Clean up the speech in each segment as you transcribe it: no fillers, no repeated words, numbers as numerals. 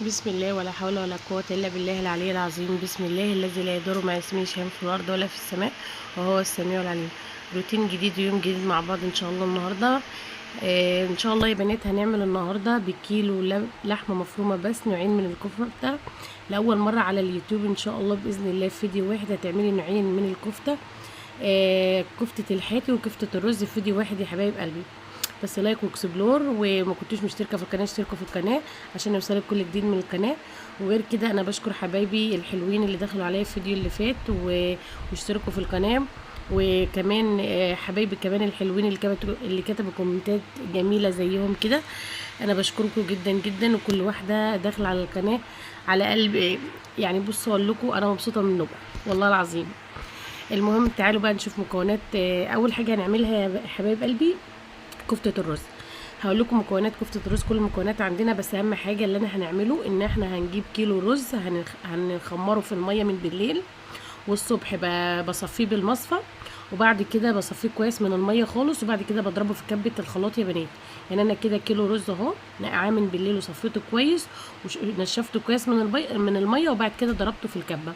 بسم الله ولا حول ولا قوة إلا بالله العلي العظيم. بسم الله الذي لا يضر مع اسمه شيء في الأرض ولا في السماء وهو السميع العليم. روتين جديد ويوم جديد مع بعض إن شاء الله النهاردة. إن شاء الله يا بنات هنعمل النهاردة بكيلو لحمة مفرومة، بس نوعين من الكفتة لأول مرة على اليوتيوب إن شاء الله بإذن الله. في فيديو واحد هتعملي نوعين من الكفتة، كفتة الحاتي وكفتة الرز في فيديو واحد يا حبايب قلبي. بس لايك واكسبلور، وما كنتوش مشتركه في القناه اشتركوا في القناه عشان يوصلك كل جديد من القناه. وغير كده انا بشكر حبايبي الحلوين اللي دخلوا عليا الفيديو اللي فات واشتركوا في القناه، وكمان حبايبي كمان الحلوين اللي كتبوا كومنتات جميله زيهم كده. انا بشكركم جدا جدا، وكل واحده داخله على القناه على قلب يعني. بصوا اقول لكم انا مبسوطه منكم والله العظيم. المهم تعالوا بقى نشوف مكونات. اول حاجه هنعملها يا حبايب قلبي كفتة الرز. هقول لكم مكونات كفتة الرز، كل المكونات عندنا، بس اهم حاجة اللي انا هنعمله ان احنا هنجيب كيلو رز هنخمره في المية من بالليل، والصبح بصفيه بالمصفى، وبعد كده بصفيه كويس من المية خالص، وبعد كده بضربه في كبة الخلاط يا بنات. يعني انا كده كيلو رز اهو نقعاه من بالليل وصفيته كويس ونشفته كويس من المية، وبعد كده ضربته في الكبة.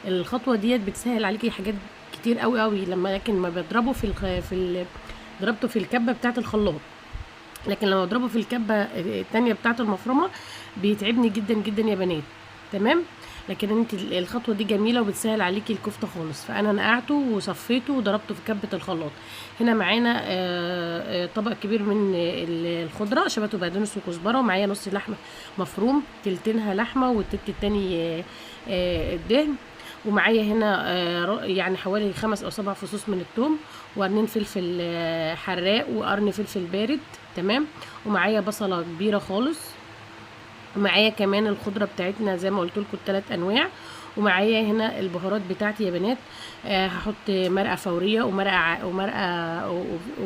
الخطوة ديت بتسهل عليكي حاجات كتير قوي قوي، لكن ما بضربه ضربته في الكبه بتاعه الخلاط، لكن لما اضربه في الكبه التانية بتاعه المفرمه بيتعبني جدا جدا يا بنات. تمام، لكن انت الخطوه دي جميله وبتسهل عليكي الكفته خالص. فانا نقعته وصفيته وضربته في كبه الخلاط. هنا معانا طبق كبير من الخضره، شبت وبقدونس وكزبره، ومعايا نص لحمه مفروم، تلتينها لحمه والتلت التاني الدهن، ومعايا هنا يعني حوالي 5 أو 7 فصوص من الثوم، وقرنين فلفل حراق، وقرن فلفل بارد. تمام، ومعايا بصله كبيره خالص، ومعايا كمان الخضره بتاعتنا زي ما قلت لكم 3 انواع، ومعايا هنا البهارات بتاعتي يا بنات. هحط مرقه فوريه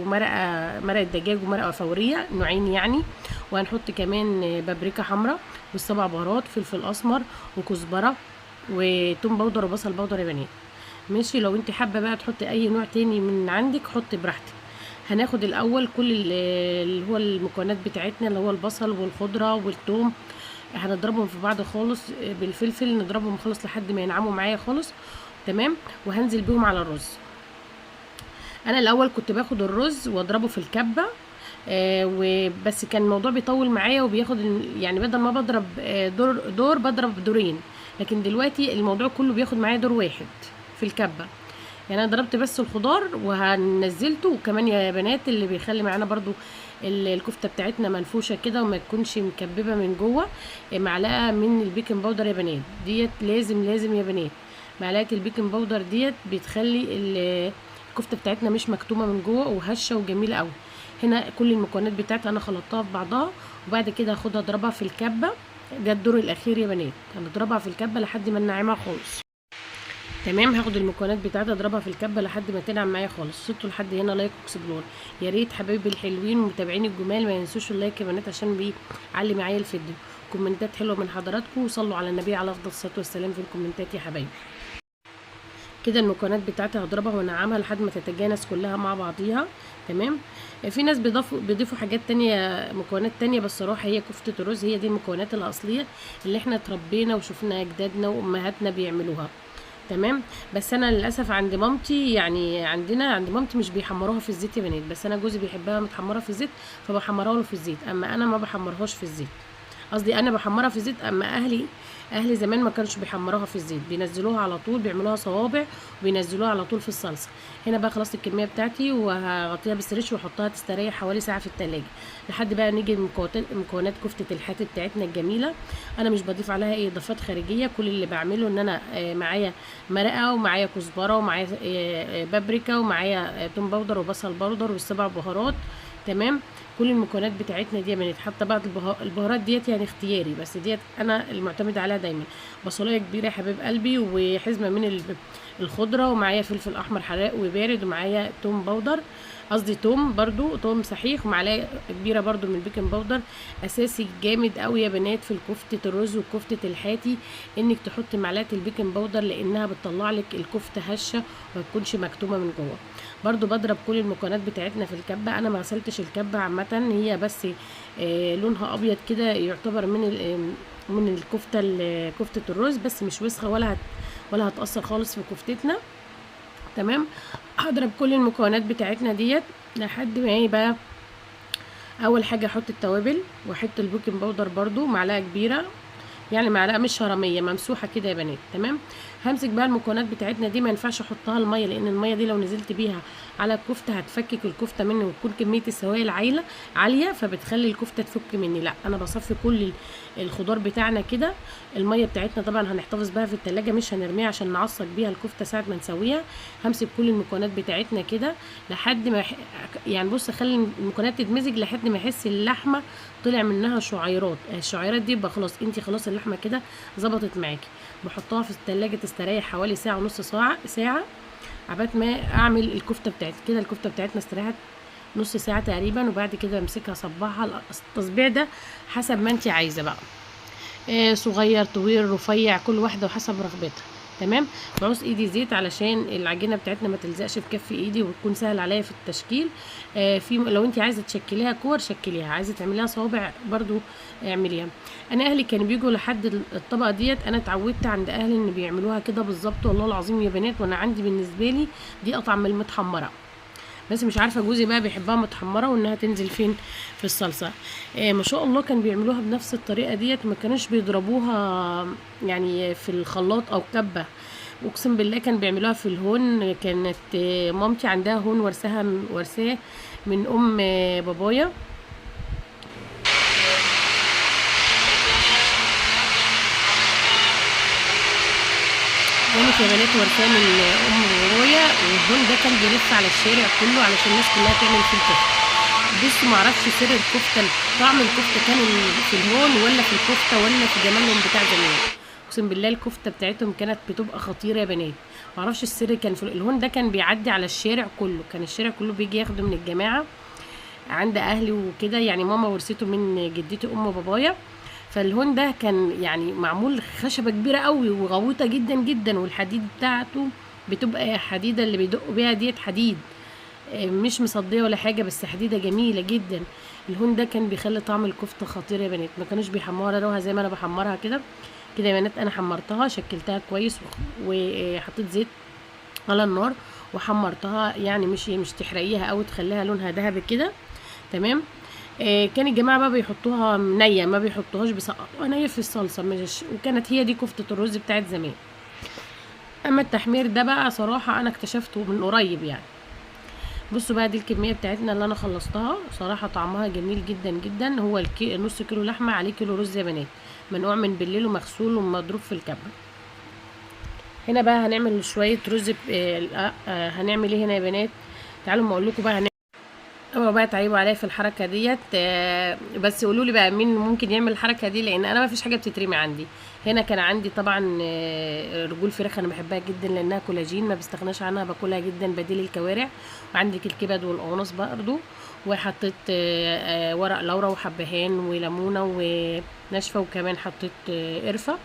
مرقه دجاج ومرقه فوريه نوعين يعني، وهنحط كمان بابريكا حمراء والسبع بهارات، فلفل اسمر وكزبره وتوم باودر وبصل باودر يا بنات. ماشي، لو انت حابه بقى تحطي اي نوع تاني من عندك حطي براحتك. هناخد الاول كل اللي هو المكونات بتاعتنا، اللي هو البصل والخضره والثوم، هنضربهم في بعض خالص بالفلفل، نضربهم خالص لحد ما ينعموا معايا خالص. تمام، وهنزل بيهم على الرز. انا الاول كنت باخد الرز واضربه في الكبه، وبس كان الموضوع بيطول معايا وبياخد يعني بدل ما بضرب دور بضرب دورين، لكن دلوقتي الموضوع كله بياخد معايا دور واحد في الكبه. يعني انا ضربت بس الخضار وهنزلته. وكمان يا بنات اللي بيخلي معانا برضو الكفته بتاعتنا منفوشه كده وما تكونش مكببه من جوه، معلقه من البيكنج باودر يا بنات. ديت لازم لازم يا بنات، معلقه البيكنج باودر ديت بتخلي الكفته بتاعتنا مش مكتومه من جوه وهشه وجميله قوي. هنا كل المكونات بتاعتي انا خلطتها في بعضها، وبعد كده هاخدها اضربها في الكبه. ده الدور الاخير يا بنات، هنضربها في الكبه لحد ما ننعمها خالص. تمام، هاخد المكونات بتاعتي اضربها في الكبه لحد ما تنعم معايا خالص. وصلتوا لحد هنا لايك واكسبلور. يا ريت حبايبي الحلوين ومتابعين الجمال ما ينسوش اللايك يا بنات عشان بيعلي معايا الفيديو. كومنتات حلوه من حضراتكم، وصلوا على النبي على افضل الصلاه والسلام في الكومنتات يا حبايبي. كده المكونات بتاعتي هضربها وانعمها لحد ما تتجانس كلها مع بعضيها. تمام، في ناس بيضيفوا حاجات تانية، مكونات تانية، بس صراحة هي كفتة الرز هي دي المكونات الأصلية اللي احنا اتربينا وشفنا أجدادنا وأمهاتنا بيعملوها. تمام، بس انا للاسف عند مامتي، يعني عند مامتي مش بيحمروها في الزيت يا بنات، بس انا جوزي بيحبها متحمره في الزيت فبحمرها له في الزيت، اما انا ما بحمرهاش في الزيت. قصدي انا بحمرها في الزيت، اما اهلي زمان ما كانوش بيحمروها في الزيت، بينزلوها على طول، بيعملوها صوابع وبينزلوها على طول في الصلصه. هنا بقى خلصت الكميه بتاعتي وهغطيها بالستريتش واحطها تستريح حوالي ساعه في التلاجة لحد بقى نيجي مكونات كفته الحاتي بتاعتنا الجميله. انا مش بضيف عليها اي اضافات خارجيه، كل اللي بعمله ان انا معايا مرقه ومعايا كزبره ومعايا بابريكا ومعايا توم باودر وبصل باودر والسبع بهارات. تمام، كل المكونات بتاعتنا دي بنت حتى بعض البهارات ديت يعني اختياري، بس ديت انا المعتمده عليها دايما. بصلايه كبيره يا حبيب قلبي، وحزمه من الخضره، ومعايا فلفل احمر حراق وبارد، ومعايا توم باودر، قصدي توم برضو توم صحيح، ومعلقه كبيره برضو من البيكنج باودر. اساسي جامد قوي يا بنات في كفته الرز وكفته الحاتي انك تحطي معلقه البيكنج باودر، لانها بتطلع لك الكفته هشه وما تكونش مكتومه من جوه. برضو بضرب كل المكونات بتاعتنا في الكبه. انا ما غسلتش الكبه عامه، هي بس لونها ابيض كده، يعتبر من كفتة الرز، بس مش وسخة ولا هتأثر خالص في كفتتنا. تمام. هضرب كل المكونات بتاعتنا ديت لحد ما ايه بقى. اول حاجة احط التوابل واحط البيكنج باودر برضو معلقة كبيرة، يعني معلقه مش هرميه ممسوحه كده يا بنات. تمام. همسك بقى المكونات بتاعتنا دي، ما ينفعش احطها الميه، لان الميه دي لو نزلت بيها على الكفته هتفكك الكفته مني، وتكون كميه السوائل عاليه فبتخلي الكفته تفك مني. لا، انا بصفي كل الخضار بتاعنا كده. الميه بتاعتنا طبعا هنحتفظ بها في التلاجة، مش هنرميها عشان نعصق بيها الكفته ساعه ما نسويها. همسك كل المكونات بتاعتنا كده لحد ما يعني بص، اخلي المكونات تتمزج لحد ما احس اللحمه طلع منها شعيرات. الشعيرات دي يبقى خلاص، انت خلاص اللحمه كده ظبطت معاكي. بحطها في التلاجة تستريح حوالي ساعه ونص، ساعه عبال ما اعمل الكفته بتاعتي. كده الكفته بتاعتنا استريحت نص ساعه تقريبا، وبعد كده امسكها اصبعها. التصبيع ده حسب ما انت عايزه بقى، صغير طويل رفيع، كل واحده وحسب رغبتها. تمام. بعوز ايدي زيت علشان العجينه بتاعتنا ما تلزقش في كف ايدي وتكون سهل عليا في التشكيل. لو انت عايزه تشكليها كور شكليها، عايزه تعمليها صوابع برضو اعمليها. انا اهلي كانوا بيجوا لحد الطبقه ديت، انا اتعودت عند اهلي ان بيعملوها كده بالظبط، والله العظيم يا بنات. وانا عندي بالنسبه لي دي اطعم من المتحمره، بس مش عارفه جوزي بقى بيحبها متحمره وانها تنزل فين في الصلصه. ما شاء الله كان بيعملوها بنفس الطريقه ديت، ما كانوش بيضربوها يعني في الخلاط او كبه. اقسم بالله كان بيعملوها في الهون. كانت مامتي عندها هون ورثاه من بابايا. كانت يا بنات ورثاه من بابايا، والهون ده كان بيلف على الشارع كله علشان الناس كلها تعمل فيه الكفته. بصوا، معرفش سر الكفته، طعم الكفته كان في الهون ولا في الكفته ولا في جمالهم بتاع زمان. اقسم بالله الكفته بتاعتهم كانت بتبقى خطيره يا بنات. معرفش السر كان في الهون ده. كان بيعدي على الشارع كله، كان الشارع كله بيجي ياخده من الجماعه عند اهلي وكده. يعني ماما ورثته من جدتي بابايا. فالهون ده كان يعني معمول خشبه كبيره قوي وغويطه جدا جدا، والحديد بتاعته بتبقى حديده اللي بيدقوا بيها ديت حديد، مش مصديه ولا حاجه، بس حديده جميله جدا. الهون ده كان بيخلي طعم الكفته خطير يا بنات. ما كانوش بيحمروها زي ما انا بحمرها كده يا بنات. انا حمرتها شكلتها كويس وحطيت زيت على النار وحمرتها، يعني مش تحرقيها او تخليها لونها ذهبي كده. تمام. كان الجماعه بقى بيحطوها نيه، ما بيحطوهاش بيسقطوها نيه في الصلصه، وكانت هي دي كفته الرز بتاعت زمان. اما التحمير ده بقى صراحه انا اكتشفته من قريب يعني. بصوا بقى، دي الكميه بتاعتنا اللي انا خلصتها. صراحه طعمها جميل جدا جدا. هو نص كيلو لحمه عليه كيلو رز يا بنات، منقوع من بالليل ومغسول ومضروب في الكبه. هنا بقى هنعمل شويه رز. هنعمل ايه هنا يا بنات؟ تعالوا ما اقول لكم بقى. اوعوا بقى تعيبوا عليا في الحركه ديت، بس قولوا لي بقى مين ممكن يعمل الحركه دي، لان انا ما فيش حاجه بتترمي عندي. هنا كان عندي طبعا رجول فراخ، انا بحبها جدا لانها كولاجين، ما بستغناش عنها، باكلها جدا بديل الكوارع. وعندك الكبد والقوانص برضو. وحطيت ورق لورا وحبهان وليمونه وناشفه، وكمان حطيت قرفه،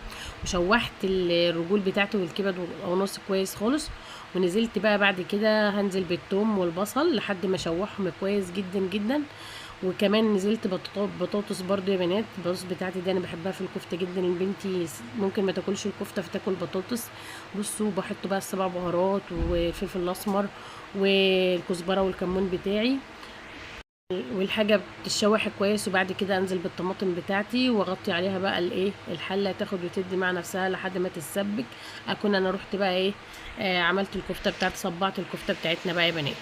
وشوحت الرجول بتاعتي والكبد والقوانص كويس خالص. ونزلت بقى بعد كده هنزل بالثوم والبصل لحد ما اشوحهم كويس جدا جدا. وكمان نزلت بطاطس برضو يا بنات. البطاطس بتاعتي دي انا بحبها في الكفته جدا. بنتي ممكن ما تاكلش الكفته فتاكل بطاطس. بصوا، بحط بقى السبع بهارات والفلفل الاسمر والكزبره والكمون بتاعي، والحاجه بتتشوح كويس. وبعد كده انزل بالطماطم بتاعتي واغطي عليها بقى الحله تاخد وتدي مع نفسها لحد ما تتسبك. اكون انا رحت بقى عملت الكفته بتاعتي، صبعت الكفته بتاعتنا بقى يا بنات.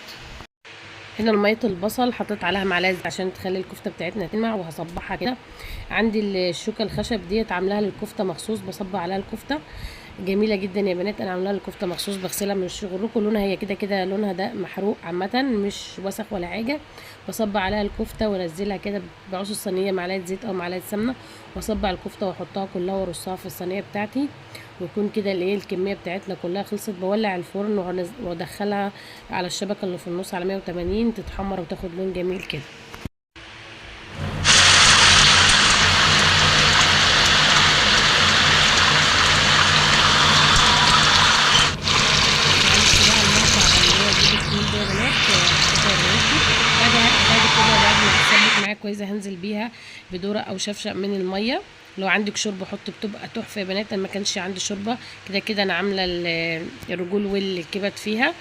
هنا ميه البصل حطيت عليها معلقه زيت عشان تخلي الكفته بتاعتنا تلمع، وهصبعها كده. عندي الشوكه الخشب ديت عاملاها للكفته مخصوص، بصبع عليها الكفته. جميله جدا يا بنات. انا عاملاها الكفته مخصوص، بغسلها من الشغل. لونها هي كده لونها ده محروق عامه، مش وسخ ولا حاجه. بصبع عليها الكفته وانزلها كده بعصر الصينيه معلقه زيت او معلقه سمنه، واصبع الكفته واحطها كلها وارصها في الصينيه بتاعتي. ويكون كده الكميه بتاعتنا كلها خلصت. بولع الفرن وادخلها على الشبكه اللي في النص على 180 تتحمر وتاخد لون جميل كده. بعد كده بعد ما تتسبك معايا كويس هنزل بيها بدورة او شفشق من الميه لو عندك شوربه حطي، بتبقى تحفه يا بنات. انا ما كانش عندي شوربه، كده كده انا عامله الرجول والكبد فيها.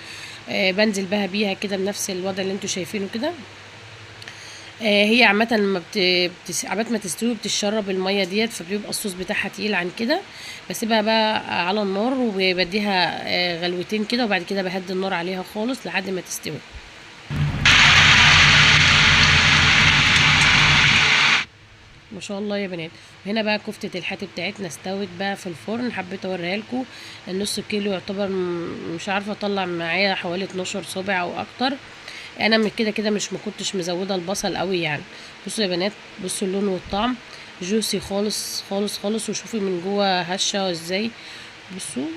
بنزل بها بيها كده بنفس الوضع اللي انتوا شايفينه كده. هي عامه لما عبات ما تستوي بتشرب الميه ديت، فبيبقى الصوص بتاعها تقيل عن كده. بسيبها بقى على النار وبديها غلوتين كده، وبعد كده بهدي النار عليها خالص لحد ما تستوي. ما شاء الله يا بنات. وهنا بقى كفتة الحاتي بتاعتنا استوت بقى في الفرن، حبيت اوريها لكم. النص كيلو يعتبر مش عارفه اطلع معايا حوالي 12 صابع او اكتر. انا من كده كده ما كنتش مزوده البصل قوي يعني. بصوا يا بنات، بصوا اللون والطعم، جوسي خالص خالص خالص، وشوفي من جوه هشه ازاي. بصوا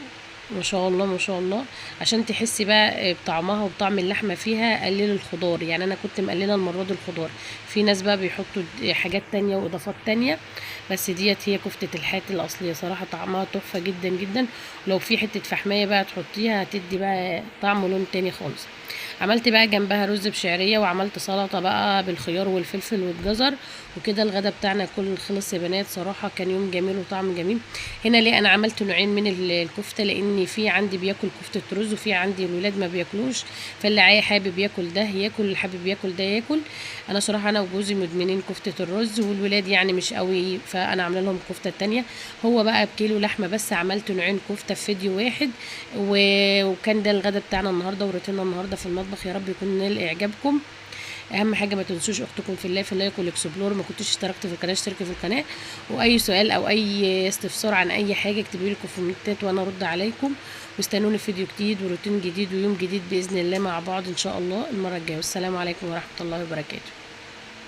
ما شاء الله ما شاء الله. عشان تحسي بقى بطعمها وبطعم اللحمه فيها قللوا الخضار، يعني انا كنت مقلله المره دي الخضار. في ناس بقى بيحطوا حاجات تانية واضافات تانية، بس ديت هي كفته الحاتي الاصليه. صراحه طعمها تحفه جدا جدا. ولو في حته فحميه بقى تحطيها هتدي بقى طعم ولون تاني خالص. عملت بقى جنبها رز بشعريه، وعملت سلطه بقى بالخيار والفلفل والجزر. وكده الغدا بتاعنا كله خلص يا بنات. صراحه كان يوم جميل وطعم جميل. هنا ليه انا عملت نوعين من الكفته؟ لان في عندي بياكل كفته رز، وفي عندي الولاد ما بياكلوش. فاللي حابب ياكل ده ياكل، اللي حابب ياكل ده ياكل. انا صراحه انا وجوزي مدمنين كفته الرز، والولاد يعني مش قوي، فانا عامله لهم الكفته التانية. هو بقى بكيلو لحمه بس، عملت نوعين كفته في فيديو واحد. وكان ده الغدا بتاعنا النهارده وروتيننا النهارده في المطبخ. يا رب يكون نال اعجابكم. اهم حاجه ما تنسوش اختكم في الله في اللايك والاكسبلور. ما كنتش اشتركت في القناه اشتركي في القناه. واي سؤال او اي استفسار عن اي حاجه اكتبوا لي في الكومنتات وانا ارد عليكم. واستنوني في فيديو جديد وروتين جديد ويوم جديد باذن الله مع بعض ان شاء الله المره الجايه. والسلام عليكم ورحمه الله وبركاته.